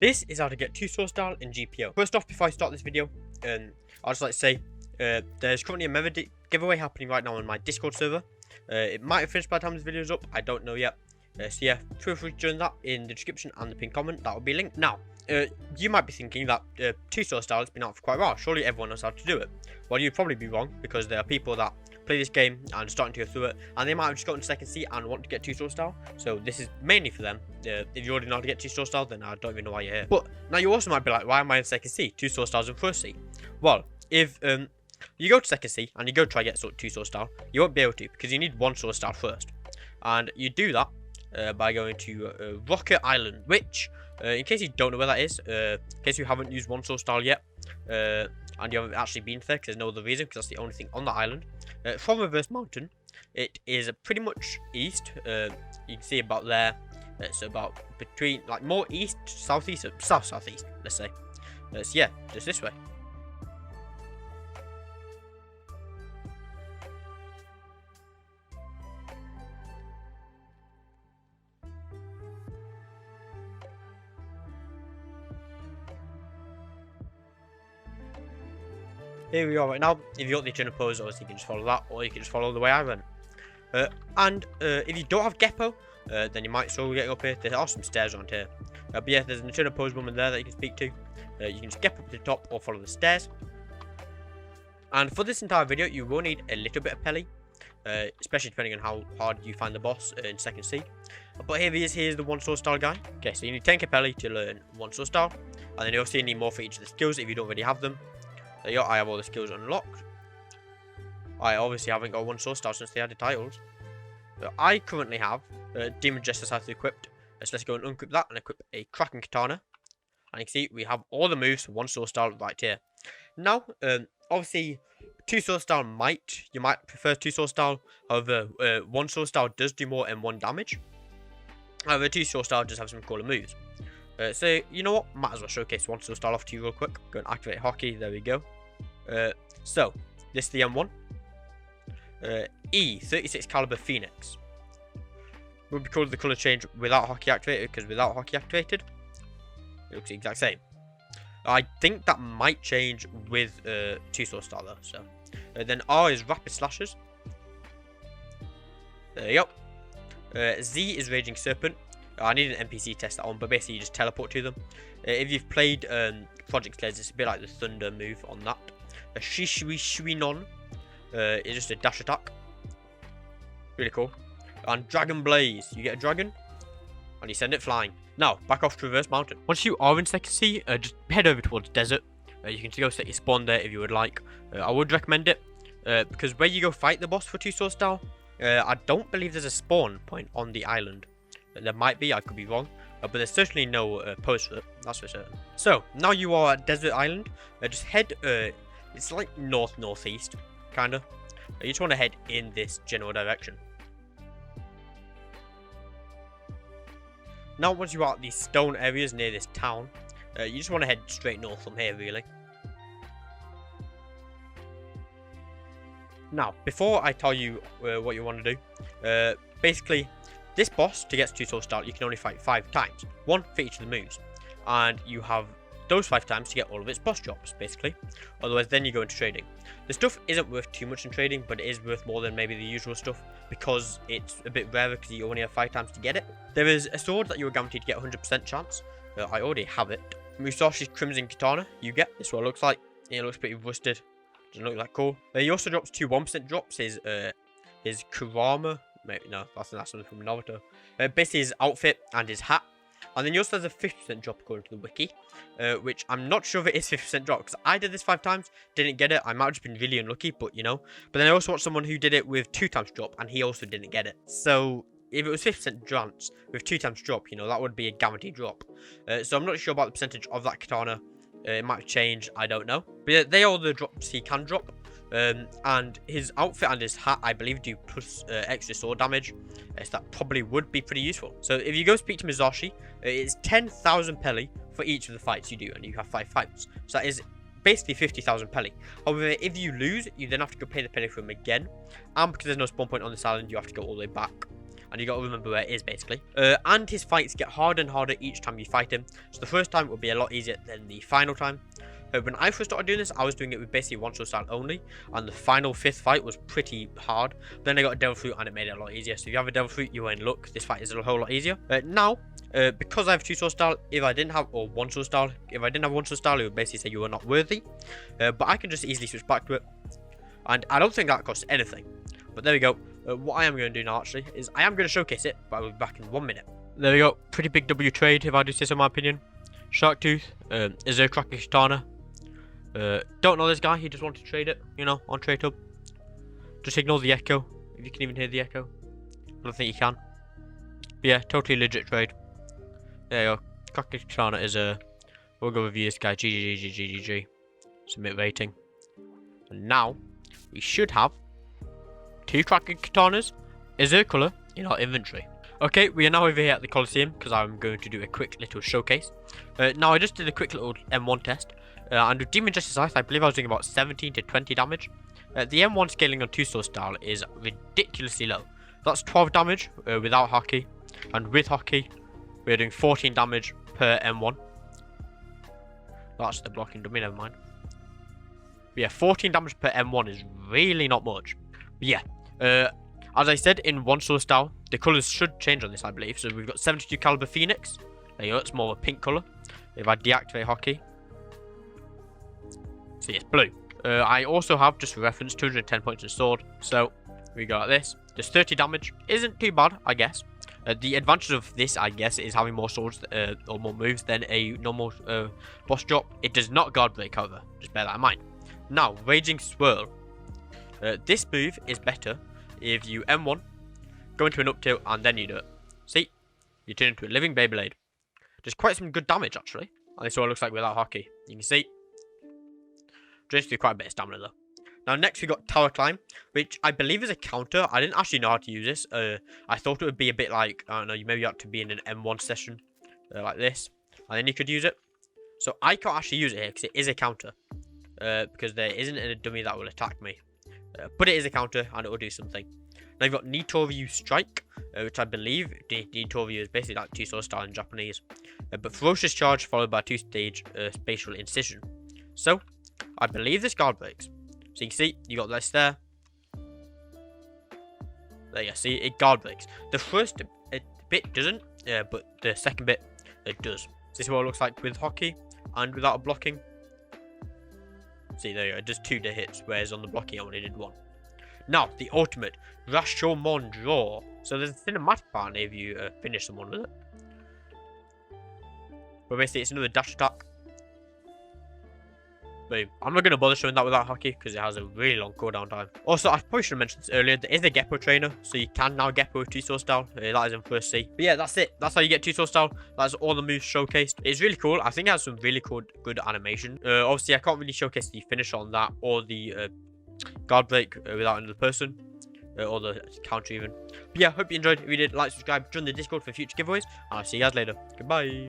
This is how to get 2-star style in GPO. First off, before I start this video, I'd just like to say there's currently a member giveaway happening right now on my Discord server. It might have finished by the time this video is up, I don't know yet. So yeah, feel free to join that in the description and the pinned comment, that will be linked. Now, you might be thinking that 2-star style has been out for quite a while, surely everyone knows how to do it. Well, you'd probably be wrong, because there are people that play this game and starting to go through it, and they might have just gotten second seat and want to get 2-star style. So this is mainly for them. If you already know how to get 2-star style, then I don't even know why you're here. But now you also might be like, why am I in second seat? 2-star styles in first seat. Well, if you go to second seat and you go try to get 2-star style, you won't be able to, because you need 1-star style first, and you do that by going to Rocket Island, which in case you don't know where that is, in case you haven't used 1-star style yet, and you haven't actually been there, because there's no other reason, because that's the only thing on the island. From Reverse Mountain, it is pretty much east. You can see about there. It's about between, like, more east, southeast, southeast, let's say. So yeah, just this way. Here we are right now. If you got the eternal pose, obviously you can just follow that, or you can just follow the way I went. And if you don't have GPO, then you might struggle getting up here. There are some stairs around here. But yeah, there's an eternal pose woman there that you can speak to. You can just get up to the top or follow the stairs. And for this entire video, you will need a little bit of Pelly, especially depending on how hard you find the boss in second seed. But here he is. Here's the 1-star style guy. Okay, so you need 10k Pelly to learn 1-star style, and then you also need more for each of the skills if you don't already have them. There you go, I have all the skills unlocked. I obviously haven't got 1-star style since they added titles. But I currently have Demon Jester Scythe equipped. So let's go and unequip that and equip a Kraken Katana. And you can see we have all the moves for 1-star style right here. Now, obviously, 2-star style you might prefer 2-star style. However, 1-star style does do more M1 damage. However, 2-star style does have some cooler moves. So, you know what? Might as well showcase 1-star style off to you real quick. Go and activate hockey. There we go. So, this is the M1. E, 36 caliber Phoenix. Would be called the color change without hockey activated, because without hockey activated, it looks the exact same. I think that might change with 2-star style though. So, then R is Rapid Slashes. There you go. Z is Raging Serpent. I need an NPC test that on, but basically you just teleport to them. If you've played Project Slays, it's a bit like the Thunder move on that. Shishwinon is just a dash attack. Really cool. And Dragon Blaze, you get a dragon, and you send it flying. Now, back off to Reverse Mountain. Once you are in second sea, just head over towards Desert. You can go set your spawn there if you would like. I would recommend it, because where you go fight the boss for 2-star style, I don't believe there's a spawn point on the island. There might be, I could be wrong, but there's certainly no post for it, that's for certain. So, now you are at Desert Island, just head, it's like northeast, kinda. You just want to head in this general direction. Now, once you are at these stone areas near this town, you just want to head straight north from here, really. Now, before I tell you what you want to do, basically, this boss, to get to 2-star style, you can only fight 5 times. 1 for each of the moves. And you have those 5 times to get all of its boss drops, basically. Otherwise, then you go into trading. The stuff isn't worth too much in trading, but it is worth more than maybe the usual stuff, because it's a bit rarer because you only have 5 times to get it. There is a sword that you are guaranteed to get 100% chance. I already have it. Musashi's Crimson Katana, you get. This is what it looks like. It looks pretty rusted. Doesn't look that cool. He also drops 2 1% drops. His Kurama. Maybe, no, that's something from Naruto. Basically his outfit and his hat. And then he also has a 50% drop according to the wiki, which I'm not sure if it is 50% drop, because I did this 5 times, didn't get it. I might have just been really unlucky, but you know. But then I also watched someone who did it with 2 times drop, and he also didn't get it. So if it was 50% chance with 2 times drop, you know, that would be a guaranteed drop. So I'm not sure about the percentage of that katana. It might change, I don't know. But yeah, they are the drops he can drop. And his outfit and his hat, I believe, do plus extra sword damage. So that probably would be pretty useful. So if you go speak to Musashi, it's 10,000 Pelly for each of the fights you do, and you have 5 fights. So that is basically 50,000 Pelly. However, if you lose, you then have to go pay the Pelly for him again. And because there's no spawn point on this island, you have to go all the way back. and you got to remember where it is basically. And his fights get harder and harder each time you fight him. So the first time will be a lot easier than the final time. When I first started doing this, I was doing it with basically one sword style only, and the final 5th fight was pretty hard. Then I got a devil fruit and it made it a lot easier. So if you have a devil fruit, you are in luck. This fight is a whole lot easier. Now, because I have 2 sword style, if I didn't have one sword style, it would basically say you were not worthy. But I can just easily switch back to it, and I don't think that costs anything. But there we go. What I am going to do now actually is I am going to showcase it, but I'll be back in 1 minute. There we go. Pretty big W trade, if I do say so, in my opinion. Shark Tooth, Azure Cracker Katana. Don't know this guy, he just wanted to trade it, you know, on Trade Hub. Just ignore the echo, if you can even hear the echo. I don't think you can. But yeah, totally legit trade. There you go. Cracker Katana is we'll go review this guy. GGG. Submit rating. And now, we should have 2 Cracker Katanas, Azure color, in our inventory. Okay, we are now over here at the Coliseum, because I'm going to do a quick little showcase. Now, I just did a quick little M1 test. And with Demon Justice Ice, I believe I was doing about 17 to 20 damage. The M1 scaling on 2 sword style is ridiculously low. That's 12 damage without hockey. And with hockey, we're doing 14 damage per M1. That's the blocking dummy, never mind. But yeah, 14 damage per M1 is really not much. But yeah, as I said, in 1 sword style, the colours should change on this, I believe. So we've got 72 caliber Phoenix. There you go, it's more of a pink colour. If I deactivate hockey, see, it's blue. I also have, just for reference, 210 points in sword. So we got this. There's 30 damage. Isn't too bad, I guess. The advantage of this, I guess, is having more swords or more moves than a normal boss drop. It does not guard break, however. Just bear that in mind. Now, Raging Swirl. This move is better if you M1, go into an up tilt, and then you do it. See? You turn into a living Beyblade. There's quite some good damage, actually. And this is what it looks like without hockey. You can see. Drains through quite a bit of stamina though. Now next we got Tower Climb, which I believe is a counter. I didn't actually know how to use this. I thought it would be a bit like, I don't know, you maybe have to be in an M1 session like this, and then you could use it. So I can't actually use it here because it is a counter. Because there isn't a dummy that will attack me. But it is a counter and it will do something. Now you've got Nitoryu Strike, which I believe Nitoryu is basically like 2 sword style in Japanese. But Ferocious Charge followed by 2-stage Spatial Incision. So I believe this guard breaks. So you can see, you got this there. There you see, it guard breaks. The first bit doesn't, but the second bit, it does. So this is what it looks like with hockey and without a blocking. See, there you go, it does 2 hits, whereas on the blocking I only did 1. Now, the ultimate, Rashomon Draw. So there's a cinematic part if you finish someone with it. But basically, it's another dash attack. Boom. I'm not going to bother showing that without hockey because it has a really long cooldown time. Also, I probably should have mentioned this earlier. There is a Geppo trainer, so you can now Geppo with 2 sword style. That is in first C. But yeah, that's it. That's how you get 2 sword style. That's all the moves showcased. It's really cool. I think it has some really cool, good animation. Obviously, I can't really showcase the finish on that or the guard break without another person. Or the counter even. But yeah, hope you enjoyed. If you did, like, subscribe, join the Discord for future giveaways. And I'll see you guys later. Goodbye.